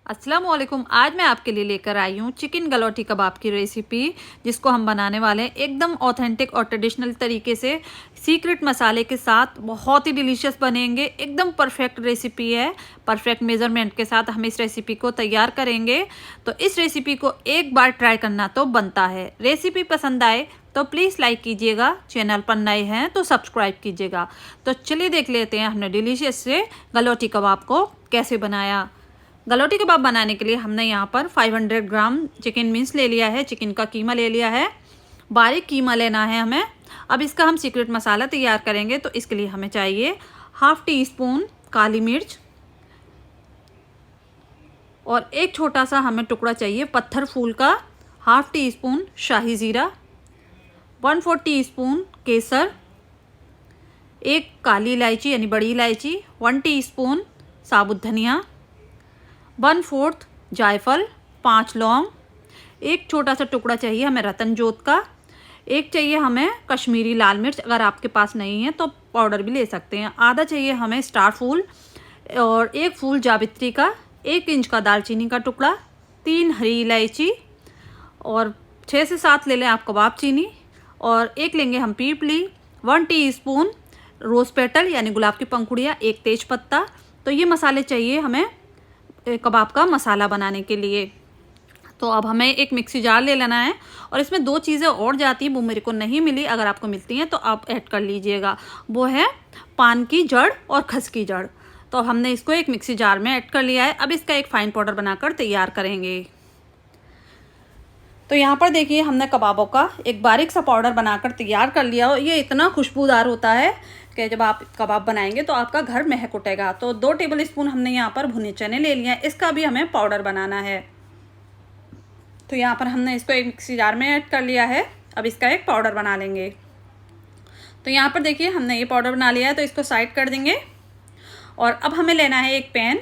अस्सलाम वालेकुम। आज मैं आपके लिए लेकर आई हूँ चिकन गलौटी कबाब की रेसिपी, जिसको हम बनाने वाले हैं एकदम ऑथेंटिक और ट्रेडिशनल तरीके से, सीक्रेट मसाले के साथ। बहुत ही डिलीशियस बनेंगे, एकदम परफेक्ट रेसिपी है। परफेक्ट मेज़रमेंट के साथ हम इस रेसिपी को तैयार करेंगे। तो इस रेसिपी को एक बार ट्राई करना तो बनता है। रेसिपी पसंद आए तो प्लीज़ लाइक कीजिएगा, चैनल पर नए हैं तो सब्सक्राइब कीजिएगा। तो चलिए देख लेते हैं हमने डिलीशियस से गलौटी कबाब को कैसे बनाया। गलौटी कबाब बनाने के लिए हमने यहाँ पर 500 ग्राम चिकन मिंस ले लिया है, चिकन का कीमा ले लिया है। बारीक कीमा लेना है हमें। अब इसका हम सीक्रेट मसाला तैयार करेंगे, तो इसके लिए हमें चाहिए हाफ टी स्पून काली मिर्च और एक छोटा सा हमें टुकड़ा चाहिए पत्थर फूल का, हाफ टी स्पून शाही ज़ीरा, 1/4 टीस्पून केसर, एक काली इलायची यानी बड़ी इलायची, 1 टीस्पून साबुत धनिया, 1/4 जायफल, 5 लौंग, एक छोटा सा टुकड़ा चाहिए हमें रतन जोत का, एक चाहिए हमें कश्मीरी लाल मिर्च, अगर आपके पास नहीं है तो पाउडर भी ले सकते हैं, आधा चाहिए हमें स्टार फूल और एक फूल जावित्री का, 1 इंच का दालचीनी का टुकड़ा, 3 हरी इलायची और 6 से 7 ले लें आप कबाब चीनी, और एक लेंगे हम पीपली, 1 टीस्पून रोज़ पेटल यानी गुलाब की पंखुड़ियाँ, एक तेज पत्ता। तो ये मसाले चाहिए हमें कबाब का मसाला बनाने के लिए। तो अब हमें एक मिक्सी जार ले लेना है और इसमें 2 चीज़ें और जाती हैं, वो मेरे को नहीं मिली, अगर आपको मिलती हैं तो आप ऐड कर लीजिएगा। वो है पान की जड़ और खस की जड़। तो हमने इसको एक मिक्सी जार में ऐड कर लिया है। अब इसका एक फ़ाइन पाउडर बनाकर तैयार करेंगे। तो यहाँ पर देखिए हमने कबाबों का एक बारीक सा पाउडर बनाकर तैयार कर लिया हो। ये इतना खुशबूदार होता है कि जब आप कबाब बनाएंगे तो आपका घर महक उठेगा। तो 2 टेबल स्पून हमने यहाँ पर भुने चने ले लिए हैं, इसका भी हमें पाउडर बनाना है। तो यहाँ पर हमने इसको एक मिक्सी जार में ऐड कर लिया है। अब इसका एक पाउडर बना लेंगे। तो यहाँ पर देखिए हमने ये पाउडर बना लिया है, तो इसको साइड कर देंगे। और अब हमें लेना है एक पैन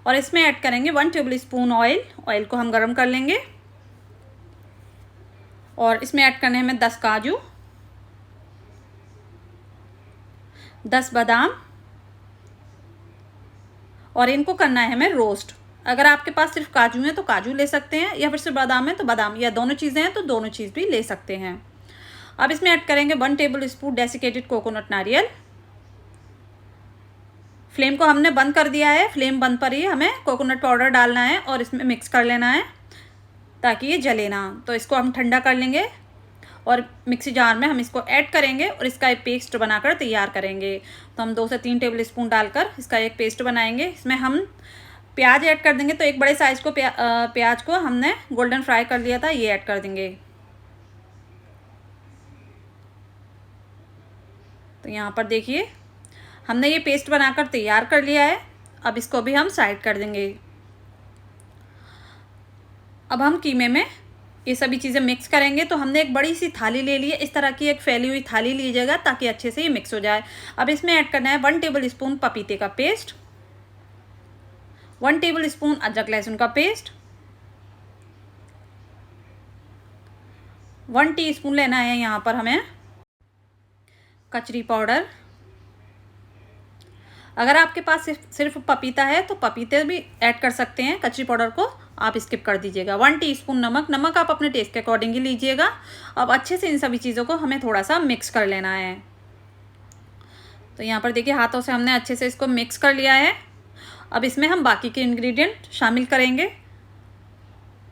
और इसमें ऐड करेंगे 1 टेबल स्पून ऑयल। ऑयल को हम गर्म कर लेंगे और इसमें ऐड करने हैं हमें 10 काजू, 10 बादाम, और इनको करना है हमें रोस्ट। अगर आपके पास सिर्फ काजू है तो काजू ले सकते हैं, या फिर सिर्फ बादाम है तो बादाम, या दोनों चीज़ें हैं तो दोनों चीज़ भी ले सकते हैं। अब इसमें ऐड करेंगे 1 टेबल स्पून डेसिकेटेड कोकोनट नारियल। फ्लेम को हमने बंद कर दिया है। फ्लेम बंद पर ही हमें कोकोनट पाउडर डालना है और इसमें मिक्स कर लेना है ताकि ये जले ना। तो इसको हम ठंडा कर लेंगे और मिक्सी जार में हम इसको ऐड करेंगे और इसका एक पेस्ट बनाकर तैयार करेंगे। तो हम 2 से 3 टेबल स्पून डालकर इसका एक पेस्ट बनाएंगे। इसमें हम प्याज ऐड कर देंगे। तो एक बड़े साइज़ को प्याज को हमने गोल्डन फ्राई कर लिया था, ये ऐड कर देंगे। तो यहाँ पर देखिए हमने ये पेस्ट बनाकर तैयार कर लिया है। अब इसको भी हम साइड कर देंगे। अब हम कीमे में ये सभी चीज़ें मिक्स करेंगे। तो हमने एक बड़ी सी थाली ले ली है, इस तरह की एक फैली हुई थाली लीजिएगा ताकि अच्छे से ये मिक्स हो जाए। अब इसमें ऐड करना है 1 टेबल स्पून पपीते का पेस्ट, 1 टेबल स्पून अदरक लहसुन का पेस्ट, 1 टीस्पून लेना है यहाँ पर हमें कचरी पाउडर। अगर आपके पास सिर्फ पपीता है तो पपीते भी ऐड कर सकते हैं, कचरी पाउडर को आप स्किप कर दीजिएगा। 1 टीस्पून नमक, नमक आप अपने टेस्ट के अकॉर्डिंग ही लीजिएगा। अब अच्छे से इन सभी चीज़ों को हमें थोड़ा सा मिक्स कर लेना है। तो यहाँ पर देखिए हाथों से हमने अच्छे से इसको मिक्स कर लिया है। अब इसमें हम बाकी के इंग्रेडिएंट शामिल करेंगे।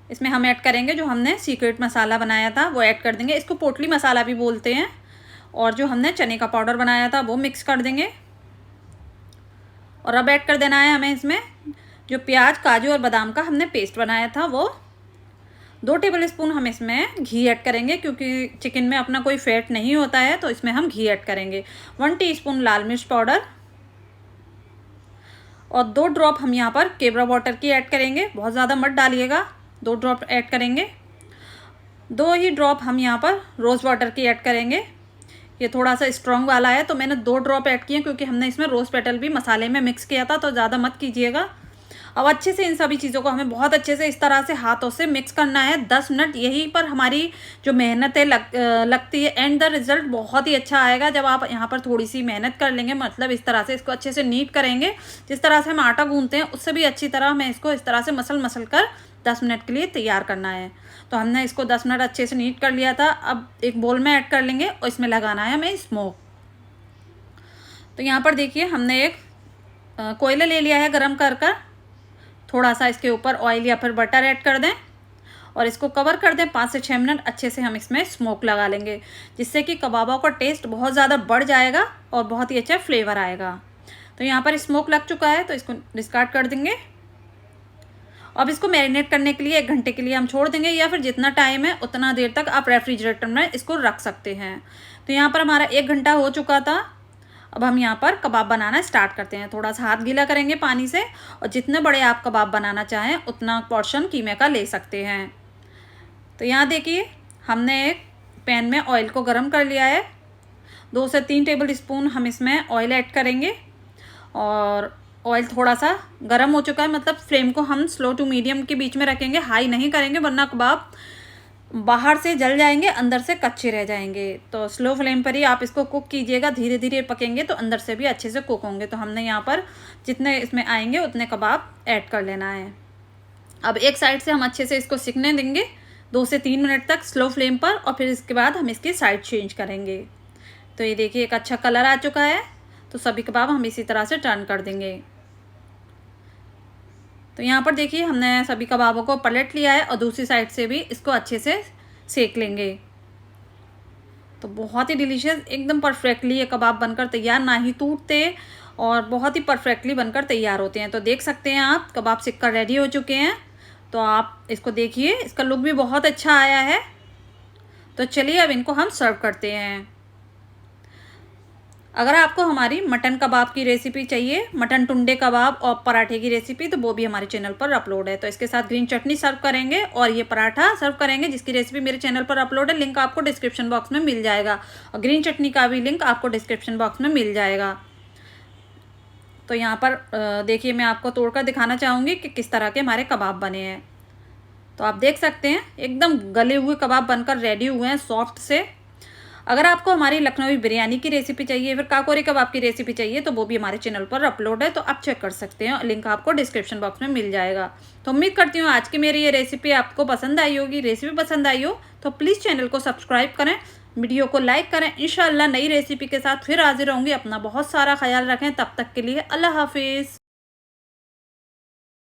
इसमें हम ऐड करेंगे जो हमने सीक्रेट मसाला बनाया था वो ऐड कर देंगे, इसको पोटली मसाला भी बोलते हैं। और जो हमने चने का पाउडर बनाया था वो मिक्स कर देंगे। और अब ऐड कर देना है हमें इसमें जो प्याज, काजू और बादाम का हमने पेस्ट बनाया था वो। 2 टेबल स्पून हम इसमें घी ऐड करेंगे, क्योंकि चिकन में अपना कोई फैट नहीं होता है तो इसमें हम घी ऐड करेंगे। 1 टीस्पून लाल मिर्च पाउडर और 2 ड्रॉप हम यहाँ पर केवड़ा वाटर की ऐड करेंगे। बहुत ज़्यादा मत डालिएगा, 2 ड्रॉप ऐड करेंगे। 2 ही ड्रॉप हम यहाँ पर रोज़ वाटर की ऐड करेंगे। ये थोड़ा सा स्ट्रॉन्ग वाला है तो मैंने 2 ड्रॉप ऐड किए, क्योंकि हमने इसमें रोज़ पेटल भी मसाले में मिक्स किया था, तो ज़्यादा मत कीजिएगा। अब अच्छे से इन सभी चीज़ों को हमें बहुत अच्छे से इस तरह से हाथों से मिक्स करना है 10 मिनट। यहीं पर हमारी जो मेहनत है लगती है, एंड द रिज़ल्ट बहुत ही अच्छा आएगा जब आप यहाँ पर थोड़ी सी मेहनत कर लेंगे, मतलब इस तरह से इसको अच्छे से नीट करेंगे। जिस तरह से हम आटा गूंथते हैं उससे भी अच्छी तरह हमें इसको इस तरह से मसल कर 10 मिनट के लिए तैयार करना है। तो हमने इसको 10 मिनट अच्छे से नीट कर लिया था। अब एक बोल में ऐड कर लेंगे और इसमें लगाना है हमें स्मोक। तो यहाँ पर देखिए हमने एक कोयला ले लिया है गरम कर थोड़ा सा इसके ऊपर ऑयल या फिर बटर ऐड कर दें और इसको कवर कर दें। 5 से 6 मिनट अच्छे से हम इसमें स्मोक लगा लेंगे, जिससे कि कबाबों का टेस्ट बहुत ज़्यादा बढ़ जाएगा और बहुत ही अच्छा फ्लेवर आएगा। तो यहाँ पर स्मोक लग चुका है तो इसको डिस्कार्ड कर देंगे। अब इसको मैरिनेट करने के लिए 1 घंटे के लिए हम छोड़ देंगे, या फिर जितना टाइम है उतना देर तक आप रेफ्रिजरेटर में इसको रख सकते हैं। तो यहाँ पर हमारा 1 घंटा हो चुका था। अब हम यहाँ पर कबाब बनाना स्टार्ट करते हैं। थोड़ा सा हाथ गीला करेंगे पानी से, और जितने बड़े आप कबाब बनाना चाहें उतना पोर्शन कीमे का ले सकते हैं। तो यहाँ देखिए हमने एक पैन में ऑयल को गर्म कर लिया है। 2 से 3 टेबल स्पून हम इसमें ऑयल ऐड करेंगे, और ऑयल थोड़ा सा गर्म हो चुका है, मतलब फ्लेम को हम स्लो टू मीडियम के बीच में रखेंगे, हाई नहीं करेंगे वरना कबाब बाहर से जल जाएंगे, अंदर से कच्चे रह जाएंगे। तो स्लो फ्लेम पर ही आप इसको कुक कीजिएगा, धीरे धीरे पकेंगे तो अंदर से भी अच्छे से कुक होंगे। तो हमने यहाँ पर जितने इसमें आएंगे उतने कबाब ऐड कर लेना है। अब एक साइड से हम अच्छे से इसको सिकने देंगे 2 से 3 मिनट तक स्लो फ्लेम पर, और फिर इसके बाद हम इसकी साइड चेंज करेंगे। तो ये देखिए एक अच्छा कलर आ चुका है। तो सभी कबाब हम इसी तरह से टर्न कर देंगे। तो यहाँ पर देखिए हमने सभी कबाबों को पलट लिया है और दूसरी साइड से भी इसको अच्छे से सेक लेंगे। तो बहुत ही डिलीशियस, एकदम परफेक्टली ये कबाब बनकर तैयार, ना ही टूटते और बहुत ही परफेक्टली बनकर तैयार होते हैं। तो देख सकते हैं आप कबाब सिक कर रेडी हो चुके हैं। तो आप इसको देखिए, इसका लुक भी बहुत अच्छा आया है। तो चलिए अब इनको हम सर्व करते हैं। अगर आपको हमारी मटन कबाब की रेसिपी चाहिए, मटन टुंडे कबाब और पराठे की रेसिपी, तो वो भी हमारे चैनल पर अपलोड है। तो इसके साथ ग्रीन चटनी सर्व करेंगे और ये पराठा सर्व करेंगे, जिसकी रेसिपी मेरे चैनल पर अपलोड है। लिंक आपको डिस्क्रिप्शन बॉक्स में मिल जाएगा, और ग्रीन चटनी का भी लिंक आपको डिस्क्रिप्शन बॉक्स में मिल जाएगा। तो यहाँ पर देखिए मैं आपको तोड़कर दिखाना चाहूँगी कि किस तरह के हमारे कबाब बने हैं। तो आप देख सकते हैं एकदम गले हुए कबाब बनकर रेडी हुए हैं, सॉफ्ट से। अगर आपको हमारी लखनवी बिरयानी की रेसिपी चाहिए, फिर काकोरी कबाब की रेसिपी चाहिए, तो वो भी हमारे चैनल पर अपलोड है, तो आप चेक कर सकते हैं। लिंक आपको डिस्क्रिप्शन बॉक्स में मिल जाएगा। तो उम्मीद करती हूँ आज की मेरी ये रेसिपी आपको पसंद आई होगी। रेसिपी पसंद आई हो तो प्लीज़ चैनल को सब्सक्राइब करें, वीडियो को लाइक करें। इंशाल्लाह नई रेसिपी के साथ फिर हाजिर होंगी। अपना बहुत सारा ख्याल रखें। तब तक के लिए अल्लाह हाफिज़।